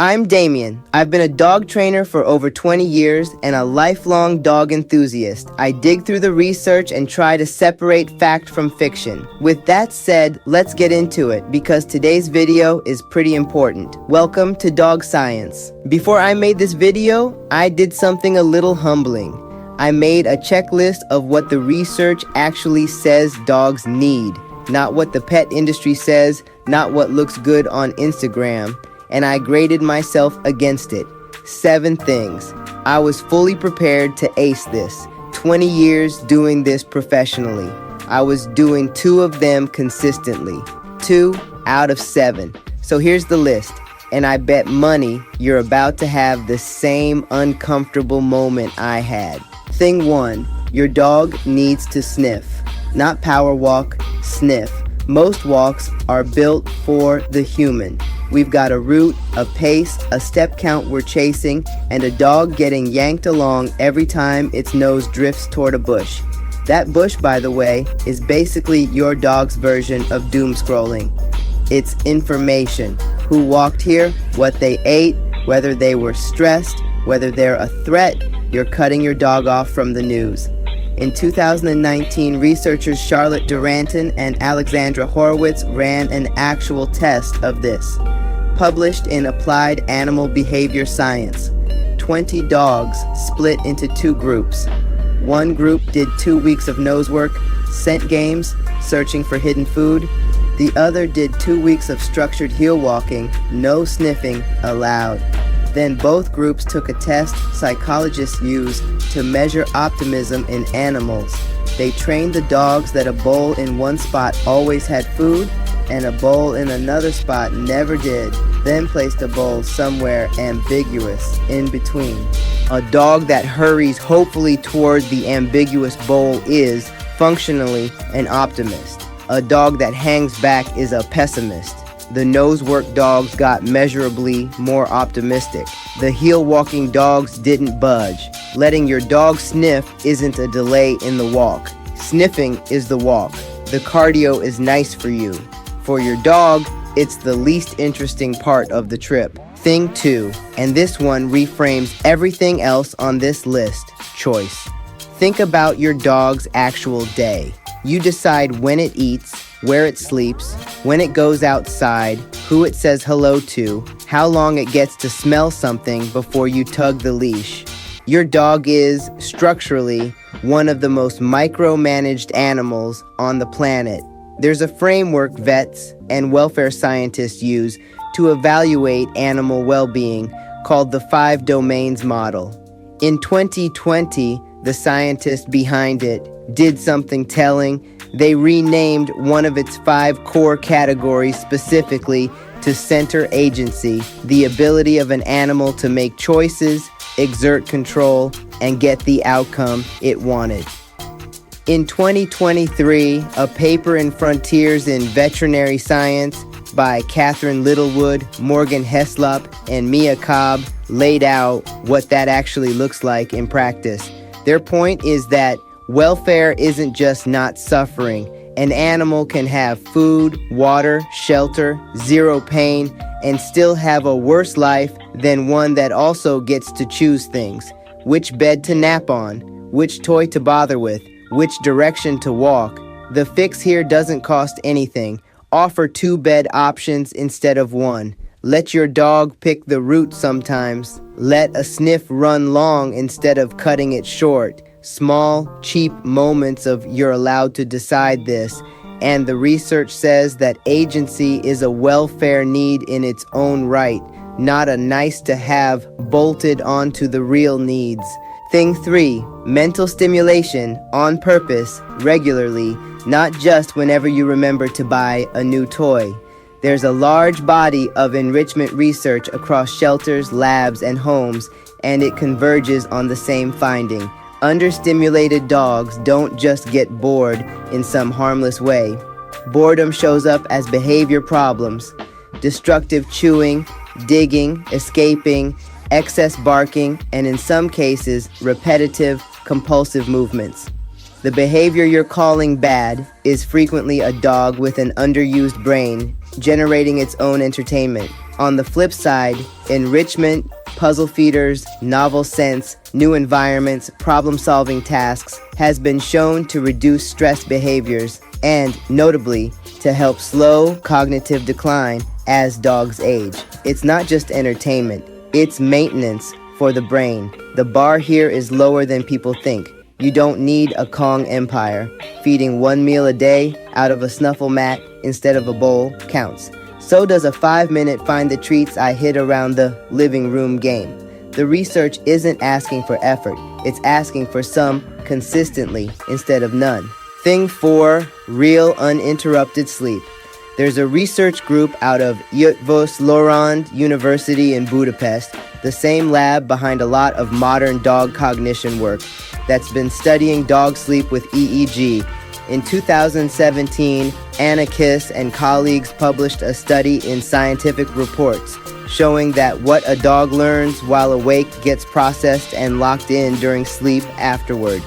I'm Damien. I've been a dog trainer for over 20 years and a lifelong dog enthusiast. I dig through the research and try to separate fact from fiction. With that said, let's get into it because today's video is pretty important. Welcome to Dog Science. Before I made this video, I did something a little humbling. I made a checklist of what the research actually says dogs need, not what the pet industry says, not what looks good on Instagram. And I graded myself against it. 7 things. I was fully prepared to ace this. 20 years doing this professionally. I was doing 2 of them consistently. 2 out of 7. So here's the list. And I bet money you're about to have the same uncomfortable moment I had. Thing 1. Your dog needs to sniff. Not power walk, sniff. Most walks are built for the human. We've got a route, a pace, a step count we're chasing, and a dog getting yanked along every time its nose drifts toward a bush. That bush, by the way, is basically your dog's version of doom scrolling. It's information. Who walked here, what they ate, whether they were stressed, whether they're a threat. You're cutting your dog off from the news. In 2019, researchers Charlotte Duranton and Alexandra Horowitz ran an actual test of this, published in Applied Animal Behavior Science. 20 dogs split into 2 groups. One group did 2 weeks of nose work, scent games, searching for hidden food. The other did 2 weeks of structured heel walking, no sniffing allowed. Then both groups took a test psychologists use to measure optimism in animals. They trained the dogs that a bowl in one spot always had food and a bowl in another spot never did, then placed a bowl somewhere ambiguous in between. A dog that hurries hopefully toward the ambiguous bowl is, functionally, an optimist. A dog that hangs back is a pessimist. The nose work dogs got measurably more optimistic. The heel walking dogs didn't budge. Letting your dog sniff isn't a delay in the walk. Sniffing is the walk. The cardio is nice for you. For your dog, it's the least interesting part of the trip. Thing 2, and this one reframes everything else on this list, choice. Think about your dog's actual day. You decide when it eats, where it sleeps, when it goes outside, who it says hello to, how long it gets to smell something before you tug the leash. Your dog is, structurally, one of the most micromanaged animals on the planet. There's a framework vets and welfare scientists use to evaluate animal well-being called the 5 domains model. In 2020, the scientists behind it did something telling. They renamed one of its 5 core categories specifically to center agency, the ability of an animal to make choices, exert control, and get the outcome it wanted. In 2023, a paper in Frontiers in Veterinary Science by Catherine Littlewood, Morgan Heslop, and Mia Cobb laid out what that actually looks like in practice. Their point is that welfare isn't just not suffering. An animal can have food, water, shelter, 0 pain, and still have a worse life than one that also gets to choose things. Which bed to nap on, which toy to bother with, which direction to walk. The fix here doesn't cost anything. Offer 2 bed options instead of 1. Let your dog pick the route sometimes. Let a sniff run long instead of cutting it short. Small, cheap moments of you're allowed to decide this, and the research says that agency is a welfare need in its own right, not a nice to have bolted onto the real needs. Thing 3, mental stimulation on purpose, regularly, not just whenever you remember to buy a new toy. There's a large body of enrichment research across shelters, labs, and homes, and it converges on the same finding. Understimulated dogs don't just get bored in some harmless way. Boredom shows up as behavior problems, destructive chewing, digging, escaping, excess barking, and in some cases, repetitive, compulsive movements. The behavior you're calling bad is frequently a dog with an underused brain generating its own entertainment. On the flip side, enrichment, puzzle feeders, novel scents, new environments, problem-solving tasks has been shown to reduce stress behaviors and, notably, to help slow cognitive decline as dogs age. It's not just entertainment, it's maintenance for the brain. The bar here is lower than people think. You don't need a Kong empire. Feeding one meal a day out of a snuffle mat instead of a bowl counts. So does a 5-minute find the treats I hid around the living room game. The research isn't asking for effort, it's asking for some consistently instead of none. Thing 4, real uninterrupted sleep. There's a research group out of Eötvös Loránd University in Budapest, the same lab behind a lot of modern dog cognition work, that's been studying dog sleep with EEG. In 2017, Anna Kiss and colleagues published a study in Scientific Reports showing that what a dog learns while awake gets processed and locked in during sleep afterward.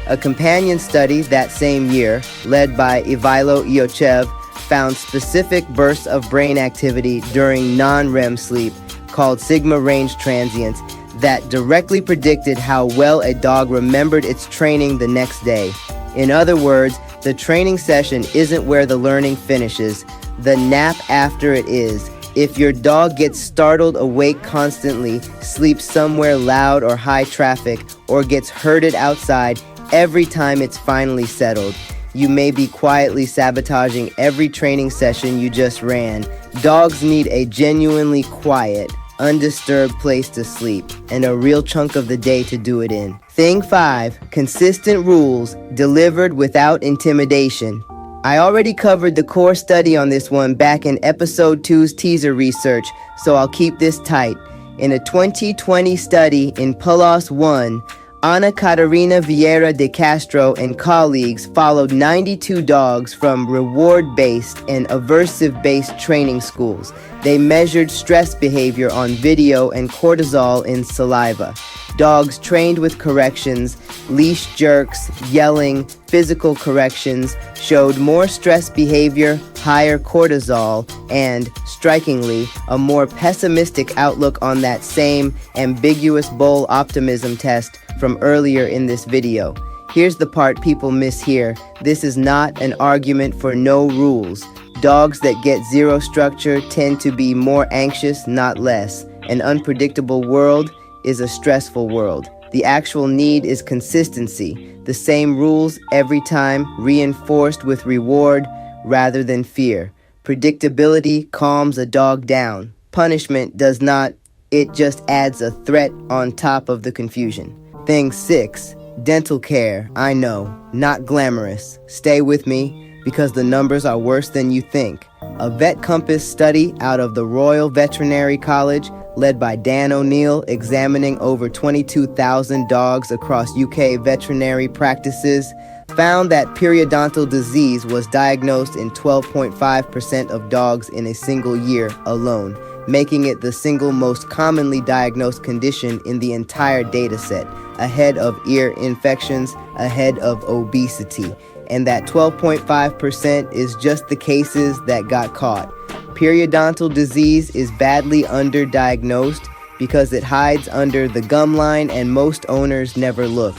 A companion study that same year, led by Ivailo Iochev, found specific bursts of brain activity during non-REM sleep called sigma range transients that directly predicted how well a dog remembered its training the next day. In other words, the training session isn't where the learning finishes, the nap after it is. If your dog gets startled awake constantly, sleeps somewhere loud or high traffic, or gets herded outside every time it's finally settled, you may be quietly sabotaging every training session you just ran. Dogs need a genuinely quiet, undisturbed place to sleep, and a real chunk of the day to do it in. Thing 5, consistent rules delivered without intimidation. I already covered the core study on this one back in episode 2's teaser research, so I'll keep this tight. In a 2020 study in PLOS 1, Ana Catarina Vieira de Castro and colleagues followed 92 dogs from reward-based and aversive-based training schools. They measured stress behavior on video and cortisol in saliva. Dogs trained with corrections, leash jerks, yelling, physical corrections showed more stress behavior, higher cortisol, and, strikingly, a more pessimistic outlook on that same ambiguous bowl optimism test from earlier in this video. Here's the part people miss here. This is not an argument for no rules. Dogs that get zero structure tend to be more anxious, not less. An unpredictable world is a stressful world. The actual need is consistency. The same rules every time, reinforced with reward rather than fear. Predictability calms a dog down. Punishment does not. It just adds a threat on top of the confusion. Thing 6, dental care. I know, not glamorous. Stay with me, because the numbers are worse than you think. A Vet Compass study out of the Royal Veterinary College, led by Dan O'Neill, examining over 22,000 dogs across UK veterinary practices, found that periodontal disease was diagnosed in 12.5% of dogs in a single year alone, making it the single most commonly diagnosed condition in the entire dataset, ahead of ear infections, ahead of obesity. And that 12.5% is just the cases that got caught. Periodontal disease is badly underdiagnosed because it hides under the gum line and most owners never look.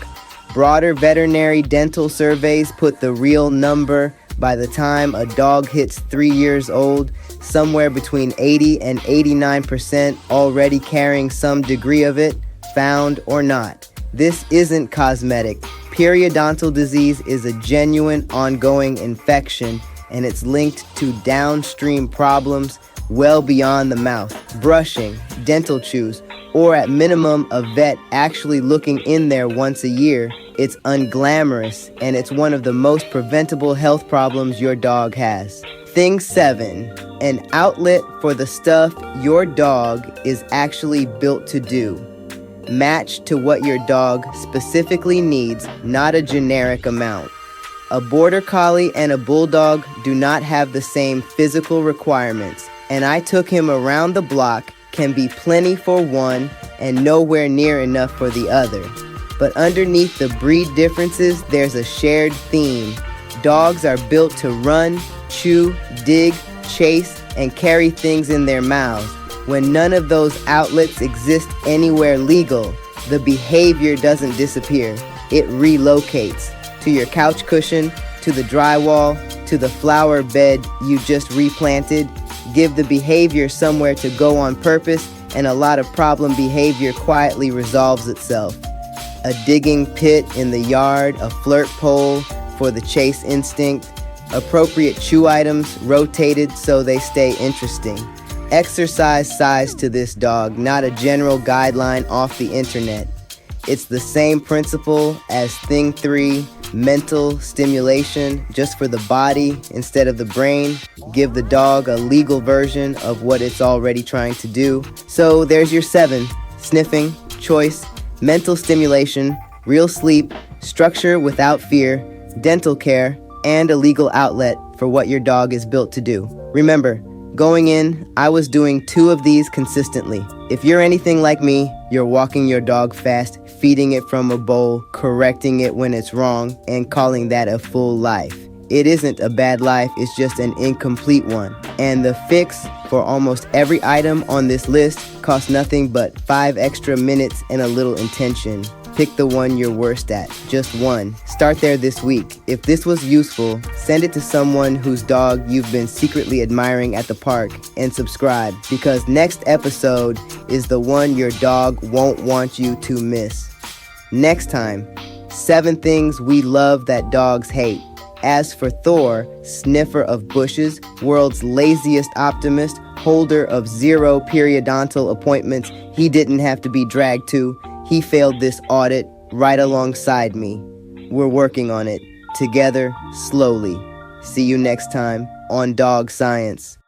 Broader veterinary dental surveys put the real number by the time a dog hits 3 years old, somewhere between 80 and 89% already carrying some degree of it, found or not. This isn't cosmetic. Periodontal disease is a genuine ongoing infection, and it's linked to downstream problems well beyond the mouth. Brushing, dental chews, or at minimum a vet actually looking in there once a year. It's unglamorous, and it's one of the most preventable health problems your dog has. Thing 7, an outlet for the stuff your dog is actually built to do. Matched to what your dog specifically needs, not a generic amount. A border collie and a bulldog do not have the same physical requirements, and I took him around the block can be plenty for one and nowhere near enough for the other. But underneath the breed differences, there's a shared theme. Dogs are built to run, chew, dig, chase, and carry things in their mouths. When none of those outlets exist anywhere legal, the behavior doesn't disappear. It relocates to your couch cushion, to the drywall, to the flower bed you just replanted. Give the behavior somewhere to go on purpose, and a lot of problem behavior quietly resolves itself. A digging pit in the yard, a flirt pole for the chase instinct, appropriate chew items rotated so they stay interesting. Exercise size to this dog, not a general guideline off the internet. It's the same principle as Thing 3, mental stimulation, just for the body instead of the brain. Give the dog a legal version of what it's already trying to do. So there's your 7: sniffing, choice, mental stimulation, real sleep, structure without fear, dental care, and a legal outlet for what your dog is built to do. Remember, going in, I was doing 2 of these consistently. If you're anything like me, you're walking your dog fast, feeding it from a bowl, correcting it when it's wrong, and calling that a full life. It isn't a bad life, it's just an incomplete one. And the fix for almost every item on this list costs nothing but 5 extra minutes and a little intention. Pick the one you're worst at, just one. Start there this week. If this was useful, send it to someone whose dog you've been secretly admiring at the park, and subscribe, because next episode is the one your dog won't want you to miss. Next time, 7 things we love that dogs hate. As for Thor, sniffer of bushes, world's laziest optimist, holder of 0 periodontal appointments he didn't have to be dragged to, he failed this audit right alongside me. We're working on it, together, slowly. See you next time on Dog Science.